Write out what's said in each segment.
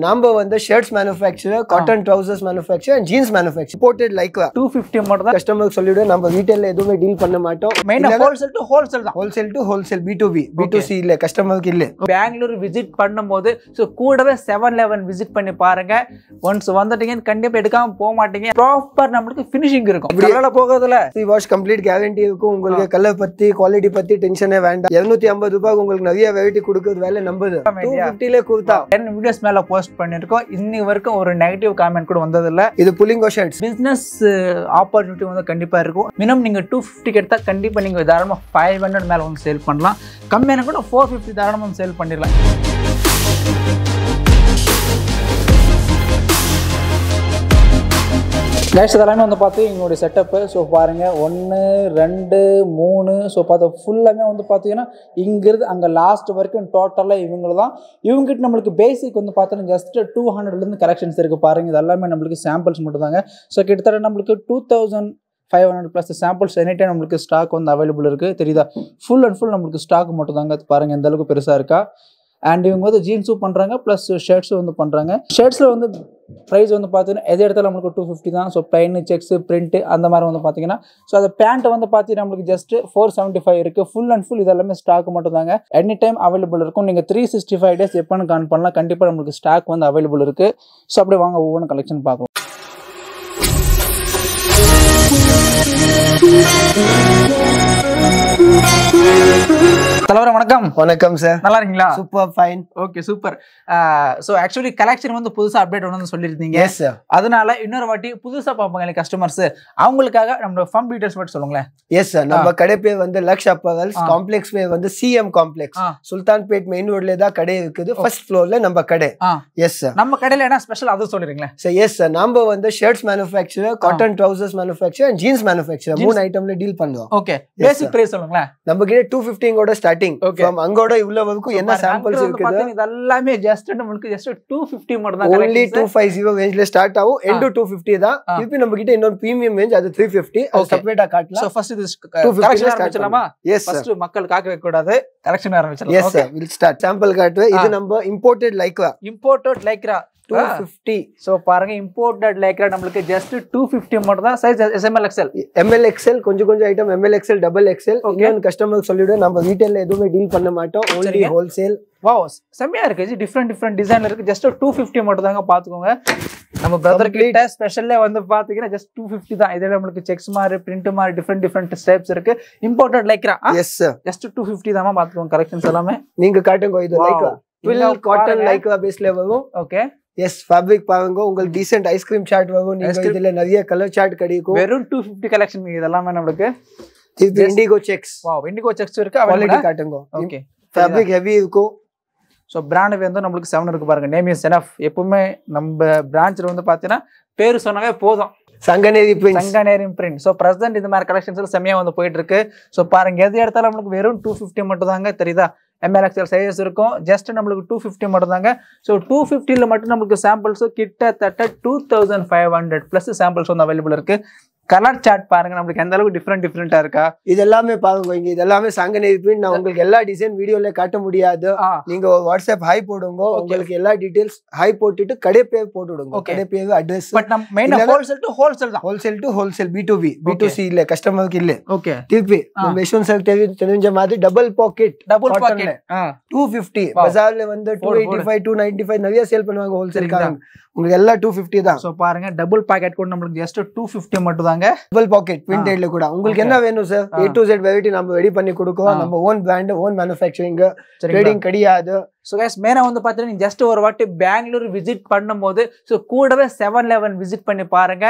Namma வந்து shirts manufacturer, cotton trousers manufacturer and jeans manufacturer. Imported lycra. 250 மட்டும் தான் customer சொல்லிடுவோம் நம்ம ரீட்டைல்ல எதுவுமே டீல் பண்ண மாட்டோம். மெயினா wholesale to wholesale தான். wholesale to wholesale B2B, B2C இல்ல கஸ்டமருக்கு இல்ல. பெங்களூர் விசிட் பண்ணும்போது சோ கூடவே 711 விசிட் பண்ணி பாருங்க. ஒன்ஸ் வந்துட்டீங்க கண்டிப்பா எடுக்காம போக மாட்டீங்க. ப்ராப்பர் நமக்கு ஃபினிஷிங் இருக்கும். கலர்ல போகாதல. ப்ரீ வாஷ் கம்ப்ளீட் கேரண்டி இருக்கும். உங்களுக்கு கலர் பத்தி குவாலிட்டி பத்தி டென்ஷனே வேண்டாம். 250 ரூபாய்க்கு உங்களுக்கு நிறைய வெரைட்டி கொடுக்கிறது வேலை நம்பது. 250 ல கொடுத்தா 10 வீடியோஸ் மேல போஸ்ட் பண்ணிருக்கோம். இன்னி வரைக்கும் ஒரு நெகட்டிவ் கமெண்ட் கூட வந்தது இல்ல. இது புல்லிங்கோ ஷர்ட்ஸ் பிசினஸ் ஆப்பர்ச்சுனிட்டி வந்து கண்டிப்பா இருக்கும். மினிமம் நீங்க 250 எடுத்தா கண்டிப்பா நீங்க தாராளமா 500 மேல வந்து சேல் பண்ணலாம். கம்மியான கூட 450 தாராளமா சேல் பண்ணிடலாம். நெக்ஸ்ட் எல்லாமே வந்து பார்த்து எங்களுடைய செட்டப்பு. ஸோ பாருங்கள் 1 2 3 ஸோ பார்த்து ஃபுல்லாமே வந்து பார்த்தீங்கன்னா இங்கிருந்து அங்கே லாஸ்ட் வரைக்கும் டோட்டலாக இவங்க தான். இவங்ககிட்ட நம்மளுக்கு பேசிக் வந்து பார்த்தோன்னா ஜஸ்ட் 200லேருந்து கலெக்ஷன்ஸ் இருக்குது பாருங்கள். இது எல்லாமே நம்மளுக்கு சாம்பிள்ஸ் மட்டும் தாங்க. ஸோ கிட்டத்தட்ட நம்மளுக்கு 2500 ப்ளஸ் சாம்பிள்ஸ் எனி டைம் நம்மளுக்கு ஸ்டாக் வந்து அவைலபிள் இருக்குது. தெரியுதா? ஃபுல் அண்ட் ஃபுல் நம்மளுக்கு ஸ்டாக் மட்டும் தாங்க. பாருங்கள் எந்த அளவுக்கு பெருசாக இருக்கா. அண்ட் இவங்க வந்து ஜீன்ஸும் பண்ணுறாங்க ப்ளஸ் ஷர்ட்ஸும் வந்து பண்ணுறாங்க. ஷர்ட்ஸில் வந்து ப்ரைஸ் வந்து பார்த்தீங்கன்னா எது இடத்துல நம்மளுக்கு 250 தான். ஸோ ப்ளைன் செக்ஸு பிரிண்ட்டு அந்த மாதிரி வந்து பார்த்தீங்கன்னா ஸோ அந்த பேண்ட்டை வந்து பார்த்தீங்கன்னா நம்மளுக்கு ஜஸ்ட் 475 இருக்குது. ஃபுல் அண்ட் ஃபுல் இதெல்லாமே ஸ்டாக் மட்டும் தாங்க. எனி டைம் அவைலபிள் இருக்கும். நீங்கள் 365 டேஸ் எப்போன்னு கான் பண்ணலாம். கண்டிப்பாக நம்மளுக்கு ஸ்டாக் வந்து அவைலபிள் இருக்குது. ஸோ அப்படியே வாங்க ஒவ்வொரு கலெக்ஷன் பார்க்கலாம். தலைவர் வணக்கம். வணக்கம் சார். நல்லா இருக்கீங்களா? Super fine. Okay super. So actually collection வந்து புதுசாக அப்டேட் வந்து சொல்லியிருந்தீங்க. Yes sir. அதனால இன்னொரு வாட்டி புதுசாக பார்ப்பாங்க கஸ்டமர்ஸ், அவங்களுக்காக நம்ம ஃபர்ம் டீடைல்ஸ் மட்டும் சொல்லுங்களேன். S sir. நம்ம கடை பேர் வந்து லக்ஷ் அப்பரல்ஸ், காம்ப்ளெக்ஸ் பேர் வந்து C.M Complex. சுல்தான்பேட் மெயின் ரோட்ல தான் கடை இருக்குது. ஃபர்ஸ்ட் ஃப்ளோர்ல நம்ம கடை. S sir. நம்ம கடையில என்ன ஸ்பெஷல் அது சொல்லிருங்களேன் சார். S sir. நம்ம வந்து shirts manufacturer, cotton trousers manufacturer and jeans manufacturer 3 ஐட்டம்ல டீல் பண்ணுவோம். ஓகே பேசிக் பிரைஸ் சொல்லுங்களேன். நம்ம கிட்ட 250 ஓட ஸ்டார்டிங். ஃப்ரம் அங்கோட இவ்வளவு வரைக்கும் என்ன சாம்பிள்ஸ் இருக்குது இதெல்லாமே ஜஸ்ட் நமக்கு ஜஸ்ட் 250 மட்டும் தான். only 250 ரேஞ்ச்ல ஸ்டார்ட் ஆகும். எண்ட் 250 தான். இப்போ நம்ம கிட்ட இன்னொரு பிரீமியம் ரேஞ்ச் அது 350. அது செப்பரேட்டா காட்டலாம். சோ ஃபர்ஸ்ட் இது 250 ஆரம்பிச்சலாமா? எஸ் ஃபர்ஸ்ட் மக்கள் காக்க வைக்க கூடாது. கலெக்ஷன் ஆரம்பிச்சலாம். Yes sir. Will start. Sample காட்டுவேன். இது நம்ம imported Lycra. Imported Lycra 250. So பாருங்க இம்போர்ட்டட் லைக்ரா நமக்கு ஜஸ்ட் 250 மட்டும் தான். Size SML XL. ML XL கொஞ்சம் item ML XL double XL. இன்னொரு கஸ்டமருக்கு சொல்லிடுவோம் நம்ம ரீட்டைல்ல எதுவுமே டீல் பண்ண மாட்டோம். only wholesale. வாவ் செமையா இருக்கு. டிஃபரெண்ட் டிசைன்ல இருக்கு. ஜஸ்ட் 250 மட்டும் தாங்க. பாத்துக்கோங்க நம்ம பிரதர் கிட்ட ஸ்பெஷல்ல வந்து பாத்தீங்கன்னா ஜஸ்ட் 250 தான். இதே நம்மளுக்கு செக்ஸ் மாதிரி பிரிண்ட் மாதிரி டிஃபரெண்ட் ஸ்டைப்ஸ் இருக்கு. Imported Lycra. Yes sir. Just 250 தான். பாத்துக்கோங்க கலெக்ஷன்ஸ் எல்லாமே. நீங்க காட்டுங்க. இது லைக்ரா full cotton லைக்ரா பேஸ்ல வரும். Okay yes. ஃபேப்ரிக் பாருங்க. உங்களுக்கு டீசன்ட் ஐஸ்கிரீம் சார்ட் வரும். நீங்க இதுல நிறைய கலர் சார்ட் கிடைக்கும். வெறும் 250 கலெக்ஷன் இதெல்லாம் நமக்கு. இது indigo sex. Wow indigo sex இருக்கு. குவாலிட்டி காட்டுங்க. ஓகே ஃபேப்ரிக் ஹெவி இருக்கும். ஸோ பிராண்ட் வந்து நம்மளுக்கு 7 இருக்கு பாருங்க. Name is enough. எப்பவுமே நம்ம பிரான்ச்ல வந்து பாத்தீங்கன்னா பேரு சொன்னாவே போதும். சங்கநேரி பிரிண்ட். ஸோ பிரசன்ட் இந்த மாதிரி கலெக்ஷன்ஸ் செம்மையா வந்து போயிட்டு இருக்கு. ஸோ பாருங்க எது எடுத்தாலும் நம்மளுக்கு வெறும் 250 மட்டும் தாங்க. தெரியுதா? ML XL சைஸஸ் இருக்கும். ஜஸ்ட் நம்மளுக்கு 250 மட்டும் தாங்க. ஸோ 250ல மட்டும் நம்மளுக்கு சாம்பிள்ஸ் கிட்டத்தட்ட 2500 பிளஸ் சாம்பிள்ஸ் வந்து அவைலபிள் இருக்கு. கலர் சார்ட் பாருங்க நம்மளுக்கு எந்த அளவுக்கு டிஃபரெண்டா இருக்கா. இது எல்லாமே பாருங்க. இங்க இது எல்லாமே சங்கநேரி பிரிண்ட். நான் உங்களுக்கு எல்லா டிசைன் வீடியோல காட்ட முடியாது. நீங்க வாட்ஸ்அப் ஹை போடுங்க. உங்களுக்கு எல்லா டீடைல்ஸ் ஹை போட்டுட்டு கடை பேர் போட்டு விடுங்க. கடை பேர் அட்ரஸ். பட் நம்ம மெயினா wholesale to wholesale தான். wholesale to wholesale B2B, B2C இல்ல கஸ்டமருக்கு இல்ல. ஓகே திருப்பி நம்ம யஷ்வந்த் சார் தெரிஞ்ச மாதிரி டபுள் பாக்கெட் 250. பஜார்ல வந்து 285 295 நிறைய சேல் பண்ணுவாங்க wholesale காரங்க. உங்களுக்கு எல்லாம் 250 தான். சோ பாருங்க டபுள் பாக்கெட் கூட நம்மளுக்கு ஜஸ்ட் 250 மட்டும் தாங்க. டபுள் பாக்கெட் பிரிண்டட்ல கூட உங்களுக்கு என்ன வேணும் sir? A to Z variety நம்ம ரெடி பண்ணி கொடுக்கோம். நம்ம own brand own manufacturing trading கிடையாது. ஸோ கைஸ் மெயினா வந்து பார்த்தீங்கன்னா ஜஸ்ட் ஒரு வாட்டி பெங்களூர் விசிட் பண்ணும்போது ஸோ கூடவே 711 விசிட் பண்ணி பாருங்க.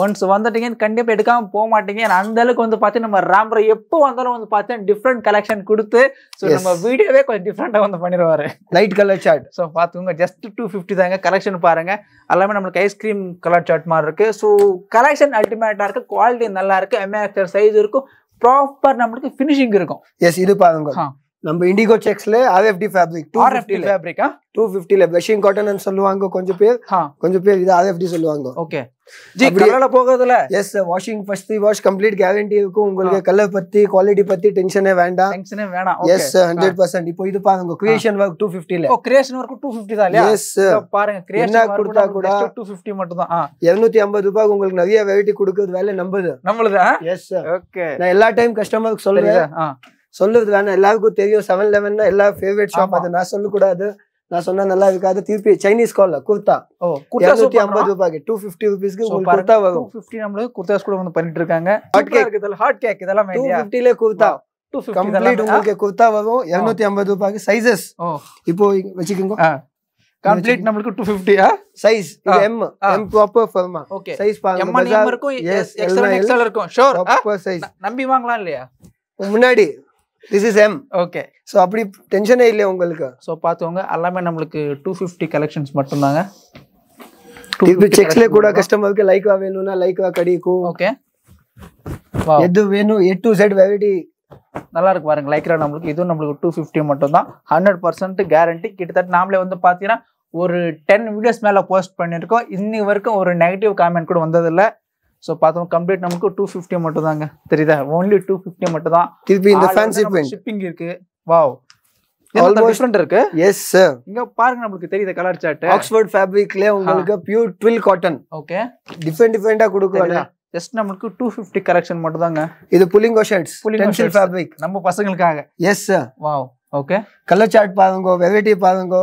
ஒன்ஸ் வந்துட்டீங்கன்னு கண்டிப்பா எடுக்காம போக மாட்டீங்க. அந்த அளவுக்கு வந்து பார்த்தீங்கன்னா நம்ம ராம்பரை எப்போ வந்தாலும் வந்து பார்த்தீங்கன்னா டிஃப்ரெண்ட் கலெக்ஷன் கொடுத்து ஸோ நம்ம வீடியோவே கொஞ்சம் டிஃப்ரெண்டா வந்து பண்ணிடுவாரு. Light colour chart. ஸோ பார்த்துக்கோங்க ஜஸ்ட் 250 தாங்க. கலெக்ஷன் பாருங்க எல்லாமே நம்மளுக்கு ஐஸ்கிரீம் கலர் சார்ட் மாதிரி இருக்கு. ஸோ கலெக்ஷன் அல்டிமேட்டா இருக்கு. குவாலிட்டி நல்லா இருக்கு. ML XL சைஸ் இருக்கும். ப்ராப்பர் நம்மளுக்கு ஃபினிஷிங் இருக்கும். எஸ். இது பாருங்க நம்ம இண்டிகோ செக்ஸ்ல RFD ஃபேப்ரிக் 250 ஃபேப்ரிக் 250 ல ப்ளஷிங் காட்டன் னு சொல்லுவாங்க கொஞ்சம் பேர் இது RFD சொல்லுவாங்க ஓகே ஜி கலர்ல போகுதுல yes washing first wash complete guarantee இருக்கும் உங்களுக்கு கலர் பத்தி குவாலிட்டி பத்தி டென்ஷனே வேண்டாம் எஸ் 100% இப்போ இது பாருங்க கிரியேஷன் வர்க் 250 ல கிரியேஷன் வர்க் 250 தான் இல்லையா எஸ் பாருங்க கிரியேஷன் வர்க் கூட 250 மட்டும் தான் 250 ரூபாய்க்கு உங்களுக்கு நிறைய வெரைட்டி கொடுக்கிறது வேலை நம்மளுதா எஸ் ஓகே நான் எல்லா டைம் கஸ்டமருக்கு சொல்றது வேணாம் எல்லாருக்கும் தெரியும் 711 னா எல்லா ஃபேவரட் ஷாப் அது நான் சொல்ல கூடாது நான் சொன்னா நல்லா இருக்காது திருப்பி சைனீஸ் கால்ல குர்தா 250 ரூபாய்க்கு 250 ரூபீஸ்க்கு உங்களுக்கு குர்தா வரும் 250 நம்மளுக்கு குர்தாஸ் கூட வந்து பண்ணிட்டு இருக்காங்க ஹாட் கேக் இதெல்லாம் 250 ல குர்தா 250 கம்ப்ளீட் உங்களுக்கு குர்தா வரும் 250 ரூபாய்க்கு சைஸஸ் இப்போ வெச்சுக்கோங்க கம்ப்ளீட் நம்மளுக்கு 250 சைஸ் இது M ப்ராப்பர் ஃபார்மா சைஸ் பாருங்க M இருக்கும் XL இருக்கும் ஷூர் ப்ராப்பர் சைஸ் நம்பி வாங்கலாம் இல்லையா முன்னாடி this is M okay so அப்படி டென்ஷனே இல்ல உங்களுக்கு சோ பாத்துங்க எல்லாமே நமக்கு 250 கலெக்ஷன்ஸ் மட்டும் தாங்க இது செக்ஸ்ல கூட கஸ்டமருக்கு லைக் வேணும்னா லைக் கிடைக்கும் ஓகே வாவ் எது வேணும் A to Z வெரைட்டி நல்லா இருக்கு பாருங்க லைக்ரா நமக்கு இது நமக்கு 250 மட்டும் தான் 100% கேரண்டி கிட்டத்தட்ட நாமளே வந்து பாத்தீங்கன்னா ஒரு 10 வீடியோஸ் மேல போஸ்ட் பண்ணிருக்கோம் இன்னி வரைக்கும் ஒரு நெகட்டிவ் கமெண்ட் கூட வந்தது இல்ல சோ பாத்தோம் கம்ப்ளீட் நமக்கு 250 மட்டும் தாங்க தெரியுதா only 250 மட்டும் தான் திருப்பி இந்த ஃபேன்சி பிரிண்ட் ஷிப்பிங் இருக்கு வாவ் ஆல்மோஸ்ட் டிஃபரண்ட் இருக்கு எஸ் சார் இங்க பாருங்க நமக்கு தெரியுது கலர் சார்ட் ஆக்ஸ்போர்ட் ஃபேப்ரிக்ல உங்களுக்கு பியூர் ட்வில் காட்டன் ஓகே டிஃபரெண்டா கொடுக்குறாங்க ஜஸ்ட் நமக்கு 250 கலெக்ஷன் மட்டும் தாங்க இது புல்லிங்கோ ஷர்ட்ஸ் டென்சில் ஃபேப்ரிக் நம்ம பசங்களுக்காக yes sir wow okay colour chart பாருங்க வெரைட்டி பாருங்க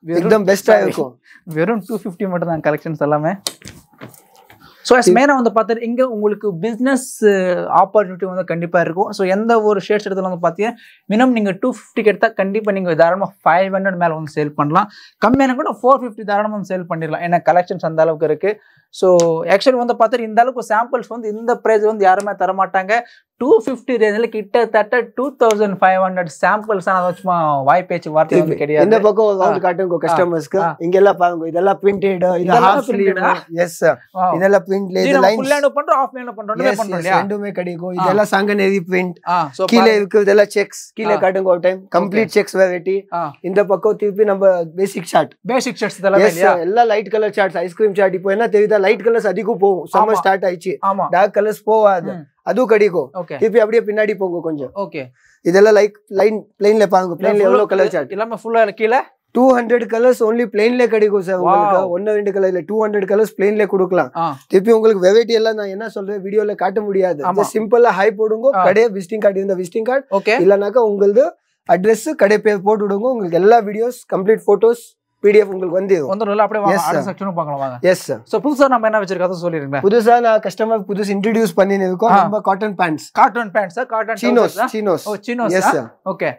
एकदम பெஸ்டா இருக்கும் வெறும் 250 மட்டும் தான் கலெக்ஷன்ஸ் எல்லாமே ஸோ மெயினாக வந்து பார்த்துட்டு இங்கே உங்களுக்கு பிஸ்னஸ் ஆப்பர்ச்சுனிட்டி வந்து கண்டிப்பாக இருக்கும் ஸோ எந்த ஒரு ஷேர்ட்ஸ் இடத்துல வந்து பார்த்தீங்கன்னா மினிமம் நீங்கள் 250 எடுத்தால் கண்டிப்பாக நீங்கள் தாராளமாக 500 மேலே வந்து சேல் பண்ணலாம் கம்மியான கூட 450 தாராளமாக வந்து சேல் பண்ணிடலாம் ஏன்னா கலெக்ஷன்ஸ் அந்த அளவுக்கு இருக்குது ஸோ ஆக்சுவலி வந்து பார்த்துட்டு இந்த அளவுக்கு சாம்பிள்ஸ் வந்து இந்த ப்ரைஸ் வந்து யாருமே தரமாட்டாங்க 250 ரேஞ்சில் கிட்டத்தட்ட 2500 சாம்பிள்ஸ் சும்மா வாய்ப்பேச்சு வார்த்தை வந்து கிடையாது இந்த பக்கம் வந்து காட்டுங்க கஸ்டமர்ஸ்க்கு இங்க எல்லாம் பாருங்க இதெல்லாம் பிரிண்டட் இது ஹாஃப் ஸ்லீவ் எஸ் இதெல்லாம் பிரிண்ட்ல இது லைன் ஃபுல் ஹேண்ட் பண்றோம் ஆஃப் ஹேண்ட் பண்றோம் ரெண்டுமே பண்றோம் இல்லையா ரெண்டுமே கிடைக்கும் இதெல்லாம் சங்கநேரி பிரிண்ட் கீழ இருக்கு இதெல்லாம் செக்ஸ் கீழ காட்டுங்க ஒரு டைம் கம்ப்ளீட் செக்ஸ் வெரைட்டி இந்த பக்கம் திருப்பி நம்ம பேசிக் ஷர்ட்ஸ் இதெல்லாம் இல்லையா எல்லாம் light colour charts ice cream chart இப்போ என்ன தெரியுதா லைட் கலர்ஸ் அதிகம் போகும் சம்மர் ஸ்டார்ட் ஆயிச்சு டார்க் கலர்ஸ் போகாது அதுவும் கிடைக்கும் திருப்பி அப்படியே பின்னாடி போங்க கொஞ்சம் ஓகே இதெல்லாம் லைக் லைன் பிளைன்ல பாருங்க பிளைன்ல எவ்வளவு கலர் சார்ட் எல்லாமே ஃபுல்லா கீழ 200 கலர்ஸ் only பிளைன்ல கிடைக்கும் சார் உங்களுக்கு ஒன்னு ரெண்டு கலர் இல்ல 200 கலர்ஸ் பிளைன்ல கொடுக்கலாம் திருப்பி உங்களுக்கு வெரைட்டி எல்லாம் நான் என்ன சொல்றேன் வீடியோல காட்ட முடியாது சிம்பிளா ஹை போடுங்க கடை விசிட்டிங் கார்டு இந்த விசிட்டிங் கார்டு இல்லனாக்கா உங்களுக்கு அட்ரஸ் கடை பேர் போட்டு விடுங்க உங்களுக்கு எல்லா வீடியோஸ் கம்ப்ளீட் போட்டோஸ் PDF உங்களுக்கு வந்துரும் அப்படியே வாங்க அடுத்த செக்ஷனும் பார்க்கலாம் வாங்க எஸ் சார் சோ புதுசா நம்ம என்ன வச்சிருக்கோம் அத சொல்லிருங்க புதுசா நான் கஸ்டமர் புதுசா இன்ட்ரோ듀ce பண்ணிருக்கோம் நம்ம காட்டன் பேண்ட்ஸ் காட்டன் chinos ஓ chinos yes sir okay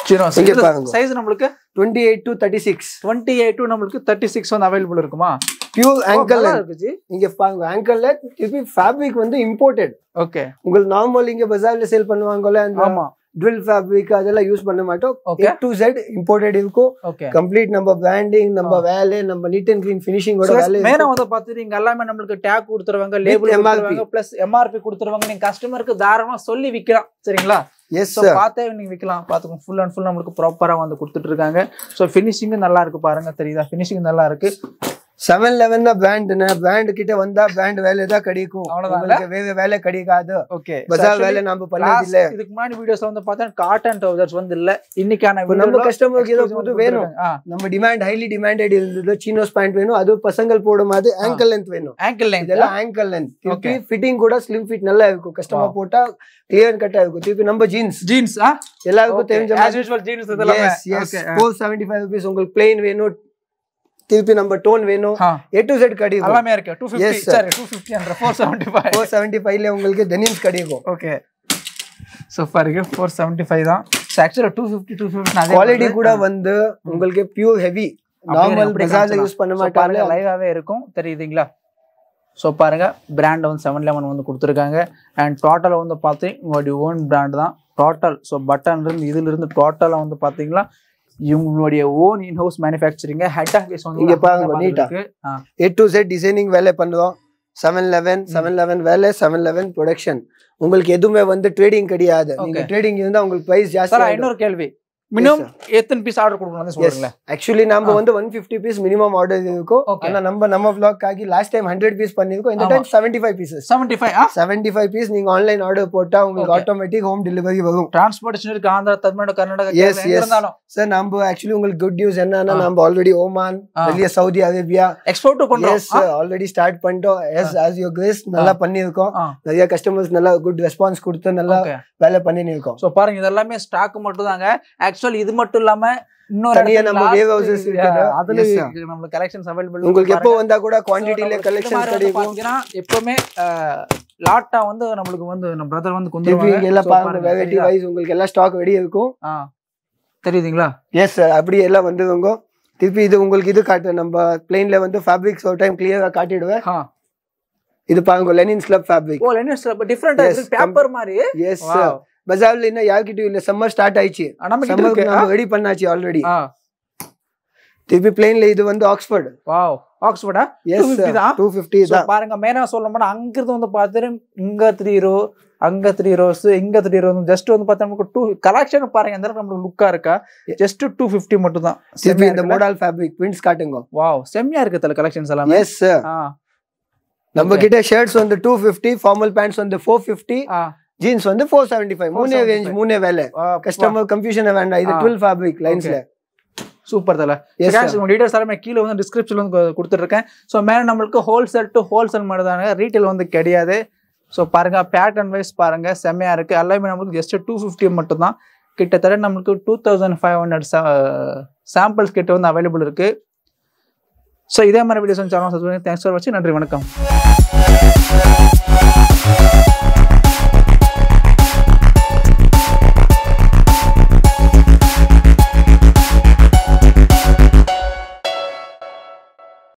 chinos இங்க பாருங்க சைஸ் நமக்கு 28 to 36 நமக்கு 36 வந்து அவேilable இருக்குமா பியூர் ankle இருக்கு இங்க பாருங்க ankle இது ஃபேப்ரிக் வந்து இம்போர்ட்டட் ஓகே உங்களுக்கு நார்மல் இங்க பஜார்ல சேல் பண்ணுவாங்கல ஆமா ட்வில் ஃபேப்ரிக் அதெல்லாம் யூஸ் பண்ண மாட்டோம் A to Z இம்போர்ட்டட் இருக்கும் கம்ப்ளீட் நம்ம பிராண்டிங் நம்ம வேலை நம்ம நீட் அண்ட் க்ளீன் ஃபினிஷிங் ஓட வேலை மேல வந்து பாத்துறீங்க எல்லாமே நமக்கு டேக் கொடுத்துருவாங்க லேபிள் கொடுத்துருவாங்க பிளஸ் MRP கொடுத்துருவாங்க நீங்க கஸ்டமருக்கு தாராளமா சொல்லி விக்கலாம் சரிங்களா எஸ் சார் பார்த்தே நீங்க விக்கலாம் பாத்துக்கோங்க ஃபுல் அண்ட் ஃபுல் நமக்கு ப்ராப்பரா வந்து கொடுத்துட்டு இருக்காங்க சோ ஃபினிஷிங் நல்லா இருக்கு பாருங்க தெரியுதா ஃபினிஷிங் நல்லா இருக்கு 711 பிராண்ட் கிட்ட வந்தா பிராண்ட் வேலை தான் கிடைக்கும் உங்களுக்கு வேற வேலை கிடைக்காது ஓகே பஜார் வேலை நாம பண்ணது இல்ல இதுக்கு முன்னாடி வீடியோஸ்ல வந்து பார்த்தா காட்டன் ட்ரவுசர்ஸ் வந்து இல்ல இன்னைக்கான நம்ம கஸ்டமருக்கு ஏதோ புது வேணும் நம்ம டிமாண்ட் ஹைலி டிமாண்டட் இருந்தது chinos பேண்ட் வேணும் அது பசங்கள் போடும் போது ankle length வேணும் இதெல்லாம் ankle length திருப்பி ஃபிட்டிங் கூட ஸ்லிம் ஃபிட் நல்லா இருக்கும் கஸ்டமர் போட்டா கிளியர் கட்டா இருக்கும் திருப்பி நம்ம ஜீன்ஸ் எல்லாருக்கும் தெரிஞ்ச as usual jeans இதெல்லாம் ஓகே 475 rupees உங்களுக்கு plain வேணும் திருப்பி நம்ம டோன் வேணும் A to Z கிடைக்கும் எல்லாமே இருக்கு 250 சரி 250 and 475 ல உங்களுக்கு டெனிம்ஸ் கிடைக்கும் ஓகே சோ பாருங்க 475 தான் ஆக்சுவலா 250 குவாலிட்டி கூட வந்து உங்களுக்கு பியூர் ஹெவி நார்மல் பஜார்ல யூஸ் பண்ண மாட்டாங்க லைவாவே இருக்கும் தெரியுதுங்களா சோ பாருங்க பிராண்ட் வந்து 711 வந்து கொடுத்திருக்காங்க and டோட்டலா வந்து பாத்தீங்க உங்களுடைய ஓன் பிராண்ட் தான் டோட்டல் சோ பட்டன் இருந்து இதுல இருந்து டோட்டலா வந்து பாத்தீங்களா இவங்களுடைய own in house manufacturing head office வந்து இங்க பாருங்க நீட்டா A to Z டிசைனிங் வேலை பண்ணுவோம் 711 வேலை 711 ப்ரொடக்ஷன். உங்களுக்கு எதுவுமே வந்து ட்ரேடிங் கிடையாது. நீங்க ட்ரேடிங் இருந்தா உங்களுக்கு பிரைஸ் ஜாஸ்தி. இன்னொரு கேள்வி, மினிமம் எத்தனை பீஸ் ஆர்டர் கொடுக்கணும்னு சொல்றீங்களா? ஆக்சுவலி நம்ம வந்து 150 பீஸ் மினிமம் ஆர்டர் இருக்கும். ஆனா நம்ம vlog ஆகி லாஸ்ட் டைம் 100 பீஸ் பண்ணிருக்கோம். இந்த டைம் 75 பீசஸ். 75 பீஸ் நீங்க ஆன்லைன் ஆர்டர் போட்டா உங்களுக்கு ஆட்டோமேட்டிக் ஹோம் டெலிவரி வரும். டிரான்ஸ்போர்ட்டேஷன் இருக்கு ஆந்திரா, தமிழ்நாடு, கர்நாடகா எங்க இருந்தாலும். சார் நம்ம ஆக்சுவலி உங்களுக்கு குட் நியூஸ் என்னன்னா நம்ம ஆல்ரெடி ஓமான், வெளிய சவுதி அரேபியா எக்ஸ்போர்ட் பண்றோம். எஸ் ஆல்ரெடி ஸ்டார்ட் பண்ணிட்டோம். எஸ் as your grace நல்லா பண்ணிருக்கோம். நிறைய கஸ்டமர்ஸ் நல்லா குட் ரெஸ்பான்ஸ் கொடுத்து நல்லா வேலை பண்ணிட்டு இருக்கோம். சோ பாருங்க இதெல்லாம் ஸ்டாக் மட்டும் தாங்க. ஆக்சுவலி இது மட்டும் இல்லாம இன்னொரு நம்ம வேவ் ஹவுசஸ் இருக்கு. அதுல நம்ம கலெக்ஷன்ஸ் அவேilable. உங்களுக்கு எப்போ வந்தா கூட குவாண்டிட்டில கலெக்ஷன்ஸ் கிடைக்கும். எப்பவுமே லாட்டா வந்து நமக்கு வந்து நம்ம பிரதர் வந்து கொண்டுவாங்க. எல்லாம் பாருங்க வெரைட்டி வைஸ் உங்களுக்கு எல்லாம் ஸ்டாக் ரெடி இருக்கும். தெரியுதுங்களா? எஸ் சார் அப்படியே எல்லாம் வந்துருங்க. திருப்பி இது உங்களுக்கு இது காட்டு நம்ம பிளேன்ல வந்து ஃபேப்ரிக்ஸ் ஒரு டைம் கிளியரா காட்டிடுவேன். இது பாருங்க linen slub fabric. Linen slub டிஃபரண்டா இருக்கு பேப்பர் மாதிரி. எஸ் சார் பஜார்ல இன்னும் யார்கிட்டயும் இல்ல. சம்மர் ஸ்டார்ட் ஆயிடுச்சு. சம்மருக்கு நம்ம ரெடி பண்ணாச்சு ஆல்ரெடி. திருப்பி பிளேன்ல இது வந்து ஆக்ஸ்போர்ட். வாவ் ஆக்ஸ்போர்டா? எஸ் 250 தான். பாருங்க மேனா சொல்லணும்னா அங்க இருந்து வந்து பாத்தீங்க இங்க 3 ரோ அங்க 3 ரோஸ் இங்க 3 ரோ ஜஸ்ட் வந்து பார்த்தா நமக்கு 2 கலெக்ஷன் பாருங்க அந்த நமக்கு லுக்கா இருக்கா. ஜஸ்ட் 250 மட்டும் தான். திருப்பி இந்த மாடல் ஃபேப்ரிக் பிரிண்ட்ஸ் காட்டுங்க. வாவ் செம்மையா இருக்கு தல கலெக்ஷன்ஸ் எல்லாம். எஸ் சார் நம்ம கிட்ட ஷர்ட்ஸ் வந்து 250, ஃபார்மல் பேண்ட்ஸ் வந்து 450, ஜீன்ஸ் வந்து 475. மூணே ரேஞ்ச் மூணே வேலை. கஸ்டமர் கன்ஃபியூஷன் வேண்டாம். இது 12 ஃபேப்ரிக் லைன்ஸ்ல. சூப்பர் தல. गाइस உங்க டீடைல்ஸ் எல்லாமே கீழ வந்து டிஸ்கிரிப்ஷன்ல வந்து கொடுத்துட்டு சோ மேல நமக்கு ஹோல்சேல் டு ஹோல்சேல் மட்டும் தாங்க, ரீட்டைல் வந்து கிடையாது. சோ பாருங்க பேட்டர்ன் வைஸ் பாருங்க செமையா இருக்கு. எல்லாமே நமக்கு ஜஸ்ட் 250 மட்டும் தான். கிட்டத்தட்ட நமக்கு 2500 சாம்பிள்ஸ் கிட்ட வந்து அவைலபிள் இருக்கு. சோ இதே மாதிரி videos channel subscribe. Thanks for வாட்சிங். நன்றி, வணக்கம்.